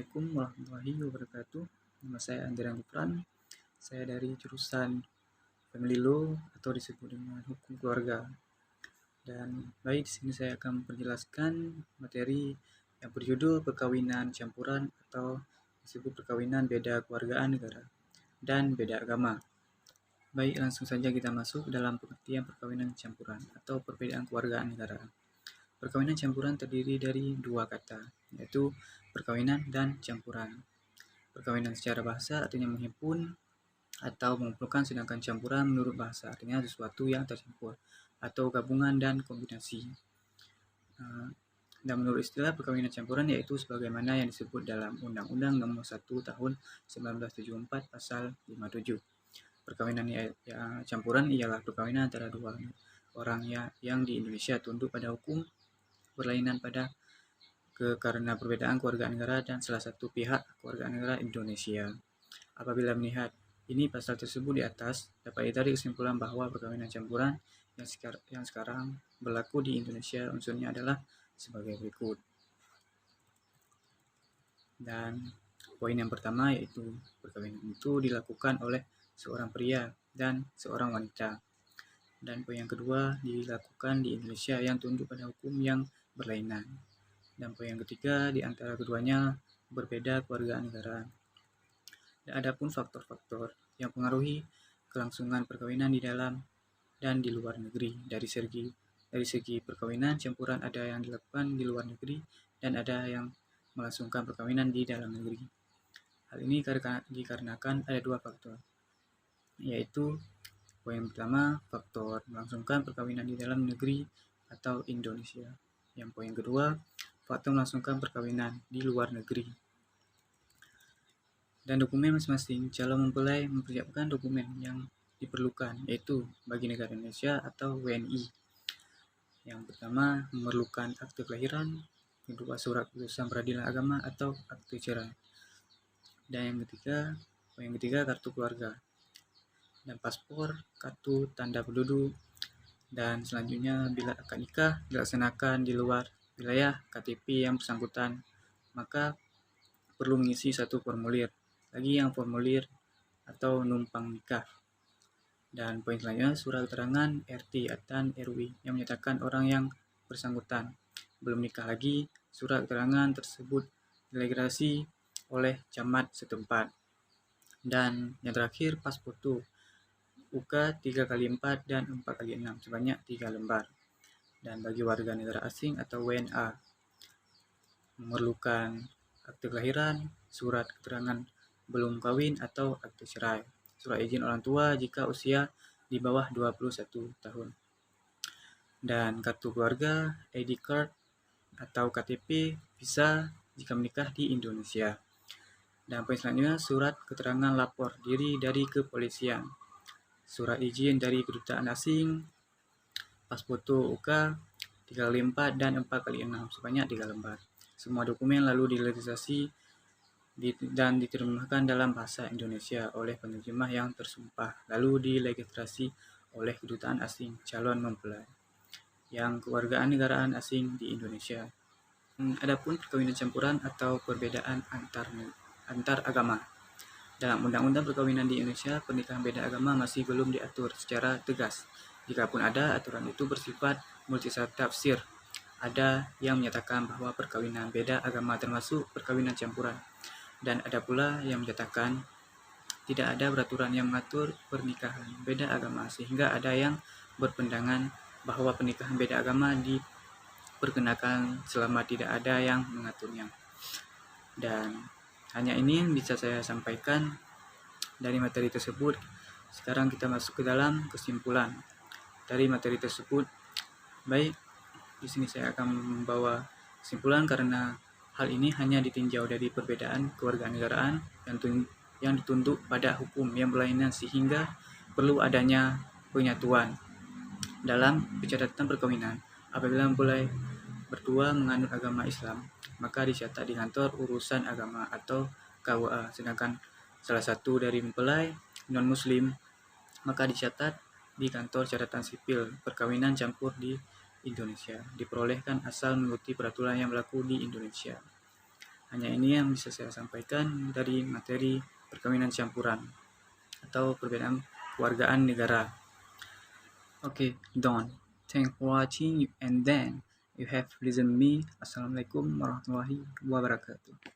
Assalamualaikum warahmatullahi wabarakatuh. Nama saya Andrian Gufran. Saya dari jurusan Family Law atau disebut dengan Hukum Keluarga. Dan baik, di sini saya akan memperjelaskan materi yang berjudul perkawinan campuran atau disebut perkawinan beda keluargaan negara dan beda agama. Baik, langsung saja kita masuk dalam pengertian perkawinan campuran atau perbedaan keluargaan negara. Perkawinan campuran terdiri dari dua kata, yaitu perkawinan dan campuran. Perkawinan secara bahasa artinya menghimpun atau mengumpulkan, sedangkan campuran menurut bahasa artinya sesuatu yang tercampur atau gabungan dan kombinasi. Dan menurut istilah perkawinan campuran yaitu sebagaimana yang disebut dalam Undang-Undang Nomor 1 Tahun 1974 Pasal 57. Perkawinan campuran ialah perkawinan antara dua orang yang di Indonesia tunduk pada hukum berlainan karena perbedaan keluarga negara dan salah satu pihak keluarga negara Indonesia. Apabila melihat ini pasal tersebut di atas, dapat ditarik kesimpulan bahwa perkawinan campuran yang sekarang berlaku di Indonesia unsurnya adalah sebagai berikut. Dan poin yang pertama yaitu perkawinan itu dilakukan oleh seorang pria dan seorang wanita. Dan poin yang kedua dilakukan di Indonesia yang tunduk pada hukum yang berlainan. Dan poin yang ketiga di antara keduanya berbeda keluarga negara. Dan adapun faktor-faktor yang mengaruhi kelangsungan perkawinan di dalam dan di luar negeri. Dari segi perkawinan campuran ada yang dilakukan di luar negeri dan ada yang melangsungkan perkawinan di dalam negeri. Hal ini dikarenakan ada dua faktor, yaitu poin pertama, faktor melangsungkan perkawinan di dalam negeri atau Indonesia. Yang poin kedua, faktor melangsungkan perkawinan di luar negeri. Dan dokumen masing-masing calon mempelai mempersiapkan dokumen yang diperlukan, yaitu bagi negara Indonesia atau WNI. Yang pertama, memerlukan akte kelahiran, kedua surat keputusan peradilan agama atau akte cerai. Dan poin yang ketiga kartu keluarga. Dan paspor, kartu tanda penduduk. Dan selanjutnya bila akad nikah dilaksanakan di luar wilayah KTP yang bersangkutan, maka perlu mengisi satu formulir lagi yang formulir atau numpang nikah. Dan poin selanjutnya surat keterangan RT dan RW yang menyatakan orang yang bersangkutan belum nikah lagi. Surat keterangan tersebut dilegitimasi oleh camat setempat. Dan yang terakhir pas foto UK 3x4 dan 4x6 sebanyak 3 lembar. Dan bagi warga negara asing atau WNA memerlukan akte kelahiran, surat keterangan belum kawin atau akte cerai, surat izin orang tua jika usia di bawah 21 tahun. Dan kartu keluarga, ID card atau KTP bisa jika menikah di Indonesia. Dan poin selanjutnya surat keterangan lapor diri dari kepolisian, surat izin dari kedutaan asing, pas foto UK 3x4 dan 4x6 sebanyak 3 lembar. Semua dokumen lalu dilegitimasi dan diterjemahkan dalam bahasa Indonesia oleh penerjemah yang tersumpah, lalu dilegitimasi oleh kedutaan asing calon mempelai yang kewargaan negaraan asing di Indonesia. Adapun perkawinan campuran atau perbedaan antar agama. Dalam Undang-Undang Perkawinan di Indonesia, pernikahan beda agama masih belum diatur secara tegas. Jikapun ada, aturan itu bersifat multitafsir. Ada yang menyatakan bahwa perkawinan beda agama termasuk perkawinan campuran. Dan ada pula yang menyatakan tidak ada peraturan yang mengatur pernikahan beda agama, sehingga ada yang berpendangan bahwa pernikahan beda agama diperkenakan selama tidak ada yang mengaturnya. Dan hanya ini yang bisa saya sampaikan dari materi tersebut. Sekarang kita masuk ke dalam kesimpulan dari materi tersebut. Baik, di sini saya akan membawa kesimpulan karena hal ini hanya ditinjau dari perbedaan kewarganegaraan yang ditunduk pada hukum yang berlainan, sehingga perlu adanya penyatuan dalam pencatatan perkawinan. Apabila mempelai berdua menganut agama Islam, maka dicatat di kantor urusan agama atau KUA. Sedangkan salah satu dari mempelai non-muslim, maka dicatat di kantor catatan sipil perkawinan campur di Indonesia. Diperolehkan asal mengikuti peraturan yang berlaku di Indonesia. Hanya ini yang bisa saya sampaikan dari materi perkawinan campuran atau perbedaan kewargaan negara. Okay, done. Thanks for watching and then you have listened me. Assalamualaikum warahmatullahi wabarakatuh.